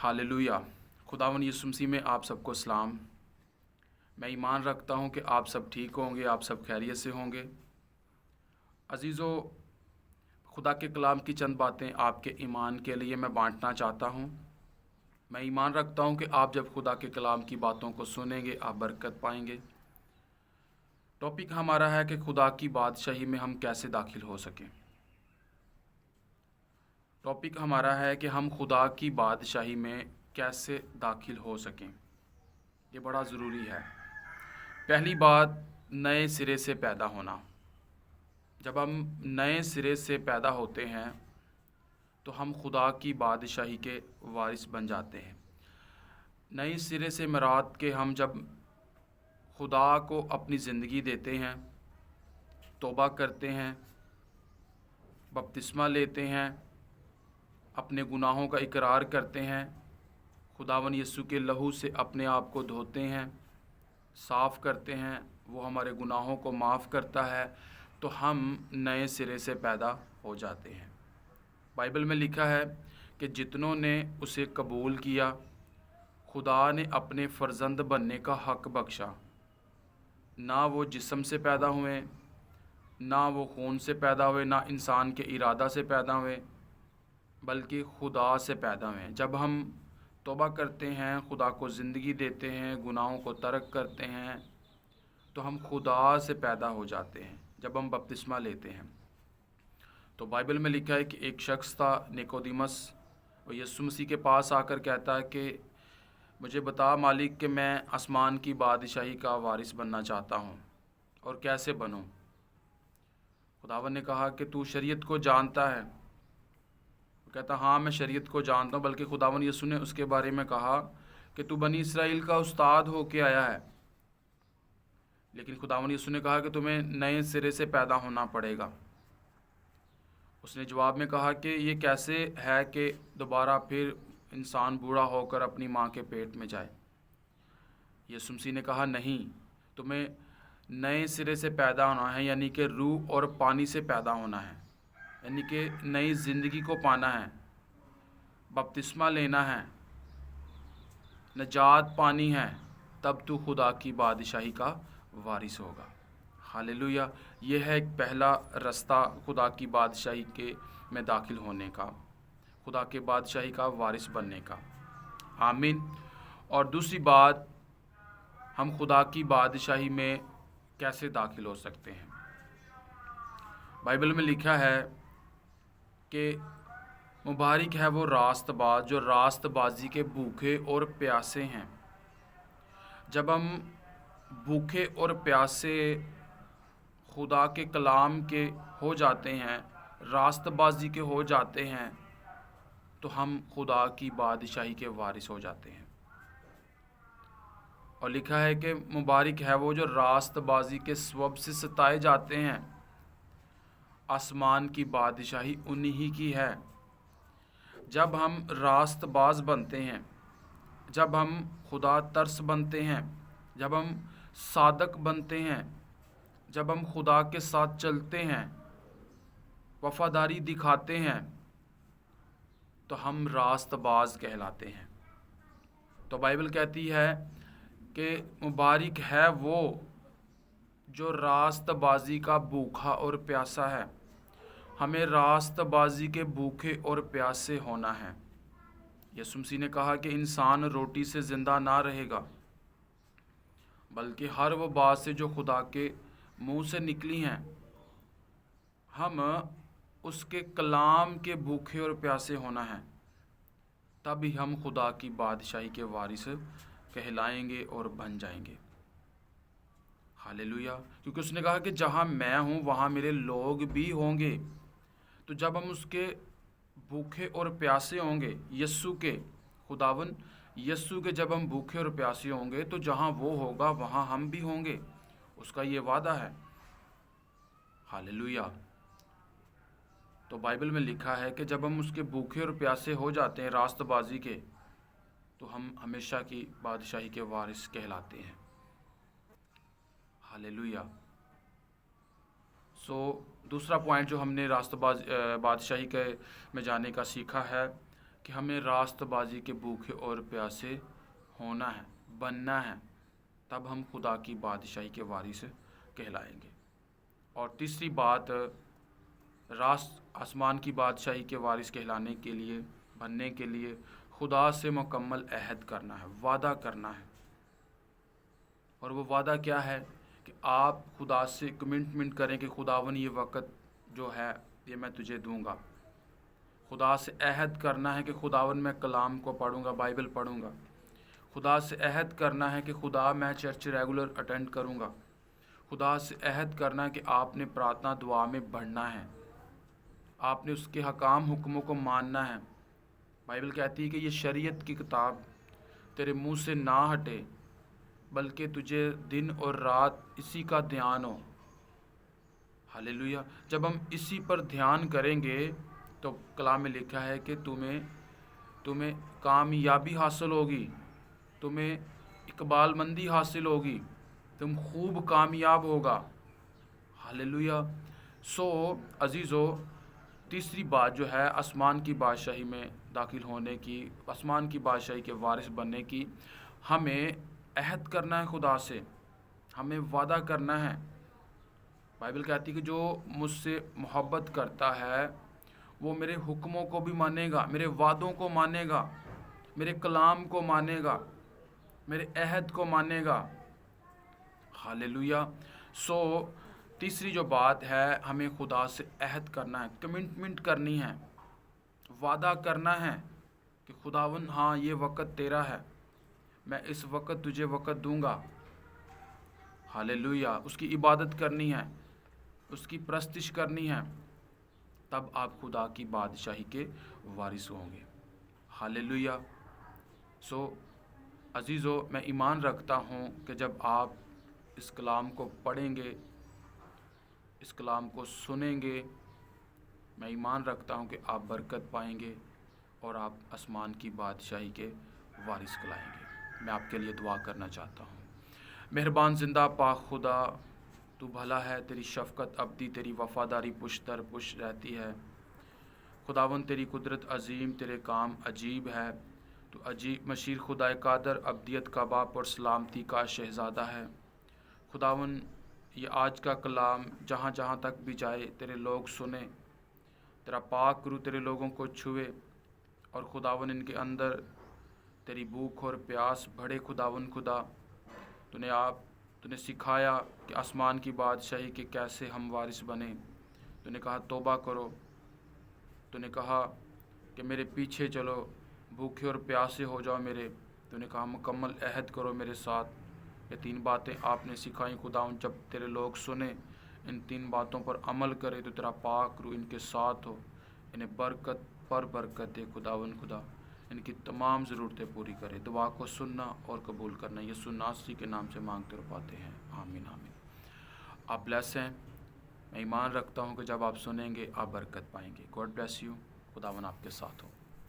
Hallelujah. खुदावन यीशु मसीह में आप सबको सलाम। मैं ईमान रखता हूँ कि आप सब ठीक होंगे, आप सब खैरियत से होंगे। अजीज़ों, खुदा के कलाम की चंद बातें आपके ईमान के लिए मैं बांटना चाहता हूँ। मैं ईमान रखता हूँ कि आप जब खुदा के कलाम की बातों को सुनेंगे आप बरकत पाएंगे। टॉपिक हमारा है कि खुदा की बादशाही में हम कैसे दाखिल हो सकें। टॉपिक हमारा है कि हम खुदा की बादशाही में कैसे दाखिल हो सकें। ये बड़ा ज़रूरी है। पहली बात, नए सिरे से पैदा होना। जब हम नए सिरे से पैदा होते हैं तो हम खुदा की बादशाही के वारिस बन जाते हैं। नए सिरे से मुराद के हम जब खुदा को अपनी ज़िंदगी देते हैं, तौबा करते हैं, बपतिस्मा लेते हैं, अपने गुनाहों का इकरार करते हैं, खुदावन यीशु के लहू से अपने आप को धोते हैं, साफ़ करते हैं, वो हमारे गुनाहों को माफ़ करता है, तो हम नए सिरे से पैदा हो जाते हैं। बाइबल में लिखा है कि जितनों ने उसे कबूल किया, खुदा ने अपने फ़र्जंद बनने का हक़ बख्शा। ना वो जिस्म से पैदा हुए, ना वो खून से पैदा हुए, ना इंसान के इरादा से पैदा हुए, बल्कि खुदा से पैदा हुए। जब हम तौबा करते हैं, खुदा को ज़िंदगी देते हैं, गुनाहों को तर्क करते हैं, तो हम खुदा से पैदा हो जाते हैं। जब हम बपतिस्मा लेते हैं तो बाइबल में लिखा है कि एक शख्स था निकोदिमस, वो यीशु मसीह के पास आकर कहता है कि मुझे बता मालिक कि मैं आसमान की बादशाही का वारिस बनना चाहता हूँ और कैसे बनूँ। खुदावन ने कहा कि तू शरीयत को जानता है। वो कहता हाँ मैं शरीयत को जानता हूँ, बल्कि खुदावन यीशु ने उसके बारे में कहा कि तू बनी इसराइल का उस्ताद होके आया है, लेकिन खुदावन यीशु ने कहा कि तुम्हें नए सिरे से पैदा होना पड़ेगा। उसने जवाब में कहा कि ये कैसे है कि दोबारा फिर इंसान बूढ़ा होकर अपनी माँ के पेट में जाए। यीशु मसीह ने कहा नहीं, तुम्हें नए सिरे से पैदा होना है, यानी कि रूह और पानी से पैदा होना है, यानी कि नई ज़िंदगी को पाना है, बपतिस्मा लेना है, नजात पानी है, तब तू खुदा की बादशाही का वारिस होगा। हालेलुया। ये है एक पहला रास्ता खुदा की बादशाही के में दाखिल होने का, खुदा के बादशाही का वारिस बनने का। आमीन। और दूसरी बात, हम खुदा की बादशाही में कैसे दाखिल हो सकते हैं। बाइबल में लिखा है कि मुबारक है वो रास्तबाज जो रास्तबाजी के भूखे और प्यासे हैं। जब हम भूखे और प्यासे खुदा के कलाम के हो जाते हैं, रास्तबाजी के हो जाते हैं, तो हम खुदा की बादशाही के वारिस हो जाते हैं। और लिखा है कि मुबारक है वो जो रास्तबाजी के स्वब से सताए जाते हैं, आसमान की बादशाही उन्हीं की है। जब हम रास्तबाज बनते हैं, जब हम खुदा तरस बनते हैं, जब हम सादक बनते हैं, जब हम खुदा के साथ चलते हैं, वफादारी दिखाते हैं, तो हम रास्तबाज कहलाते हैं। तो बाइबल कहती है कि मुबारक है वो जो रास्तबाजी का भूखा और प्यासा है। हमें रास्तबाजी के भूखे और प्यासे होना है। यीशु मसीह ने कहा कि इंसान रोटी से ज़िंदा ना रहेगा, बल्कि हर वो बात से जो खुदा के मुंह से निकली हैं। हम उसके कलाम के भूखे और प्यासे होना है, तभी हम खुदा की बादशाही के वारिस कहलाएंगे और बन जाएंगे। हालेलुया। क्योंकि उसने कहा कि जहाँ मैं हूँ वहाँ मेरे लोग भी होंगे। तो जब हम उसके भूखे और प्यासे होंगे, यस्सु के, खुदावन यस्सु के, जब हम भूखे और प्यासे होंगे तो जहाँ वो होगा वहाँ हम भी होंगे। उसका ये वादा है। हालेलुया। तो बाइबल में लिखा है कि जब हम उसके भूखे और प्यासे हो जाते हैं रास्तबाजी के, तो हम हमेशा की बादशाही के वारिस कहलाते हैं। हालेलुया। दूसरा पॉइंट जो हमने बादशाही के में जाने का सीखा है کہ ہمیں راست بازی کے بھوکے اور پیاسے ہونا ہے، بننا ہے، تب ہم خدا کی بادشاہی کے وارث کہلائیں گے۔ اور تیسری بات، راست آسمان کی بادشاہی کے وارث کہلانے کے لیے، بننے کے لیے خدا سے مکمل عہد کرنا ہے، وعدہ کرنا ہے۔ اور وہ وعدہ کیا ہے؟ کہ آپ خدا سے کمٹمنٹ کریں کہ خداون یہ وقت جو ہے یہ میں تجھے دوں گا۔ خدا سے عہد کرنا ہے کہ خداون میں کلام کو پڑھوں گا، بائبل پڑھوں گا۔ خدا سے عہد کرنا ہے کہ خدا میں چرچ ریگولر اٹینڈ کروں گا۔ خدا سے عہد کرنا ہے کہ آپ نے پرارتھنا دعا میں بڑھنا ہے، آپ نے اس کے حکام حکموں کو ماننا ہے۔ بائبل کہتی ہے کہ یہ شریعت کی کتاب تیرے منہ سے نہ ہٹے، بلکہ تجھے دن اور رات اسی کا دھیان ہو۔ ہاللیلویہ۔ جب ہم اسی پر دھیان کریں گے تو کلام میں لکھا ہے کہ تمہیں کامیابی حاصل ہوگی، تمہیں اقبال مندی حاصل ہوگی، تم خوب کامیاب ہوگا۔ ہاللیلویہ۔ عزیزو، تیسری بات جو ہے آسمان کی بادشاہی میں داخل ہونے کی، آسمان کی بادشاہی کے وارث بننے کی، ہمیں عہد کرنا ہے خدا سے، ہمیں وعدہ کرنا ہے۔ بائبل کہتی ہے کہ جو مجھ سے محبت کرتا ہے وہ میرے حکموں کو بھی مانے گا، میرے وعدوں کو مانے گا، میرے کلام کو مانے گا، میرے عہد کو مانے گا۔ ہاللیلویہ۔ تیسری جو بات ہے، ہمیں خدا سے عہد کرنا ہے، کمٹمنٹ کرنی ہے، وعدہ کرنا ہے کہ خداون ہاں یہ وقت تیرا ہے، میں اس وقت تجھے وقت دوں گا۔ ہاللیلویہ۔ اس کی عبادت کرنی ہے، اس کی پرستش کرنی ہے، تب آپ خدا کی بادشاہی کے وارث ہوں گے۔ ہاللیلویہ۔ عزیزو، میں ایمان رکھتا ہوں کہ جب آپ اس کلام کو پڑھیں گے، اس کلام کو سنیں گے، میں ایمان رکھتا ہوں کہ آپ برکت پائیں گے اور آپ آسمان کی بادشاہی کے وارث کہلائیں گے۔ میں آپ کے لیے دعا کرنا چاہتا ہوں۔ مہربان زندہ پاک خدا، تو بھلا ہے، تیری شفقت ابدی، تیری وفاداری پشت در پشت رہتی ہے۔ خداون تیری قدرت عظیم، تیرے کام عجیب ہے۔ تو عجیب مشیر خدا قادر، ابدیت کا باپ اور سلامتی کا شہزادہ ہے۔ خداون یہ آج کا کلام جہاں جہاں تک بھی جائے تیرے لوگ سنیں، تیرا پاک روح تیرے لوگوں کو چھوئے، اور خداون ان کے اندر تیری بھوک اور پیاس بڑھے۔ خداون خدا، تو نے سکھایا کہ آسمان کی بادشاہی کے کیسے ہم وارث بنیں۔ تو نے کہا توبہ کرو، تو نے کہا کہ میرے پیچھے چلو، بھوکے اور پیاسے ہو جاؤ میرے۔ تو نے کہا مکمل عہد کرو میرے ساتھ۔ یہ 3 باتیں آپ نے سکھائیں خداون، جب تیرے لوگ سنیں، ان 3 باتوں پر عمل کرے تو تیرا پاک روح ان کے ساتھ ہو، انہیں برکت پر برکت دے خداون خدا، ان کی تمام ضرورتیں پوری کرے۔ دعا کو سننا اور قبول کرنا، یسوع ناصری کے نام سے مانگتے اور پاتے ہیں، آمین آمین۔ آپ بلیس ہیں، میں ایمان رکھتا ہوں کہ جب آپ سنیں گے آپ برکت پائیں گے۔ God bless you. خداون آپ کے ساتھ ہو۔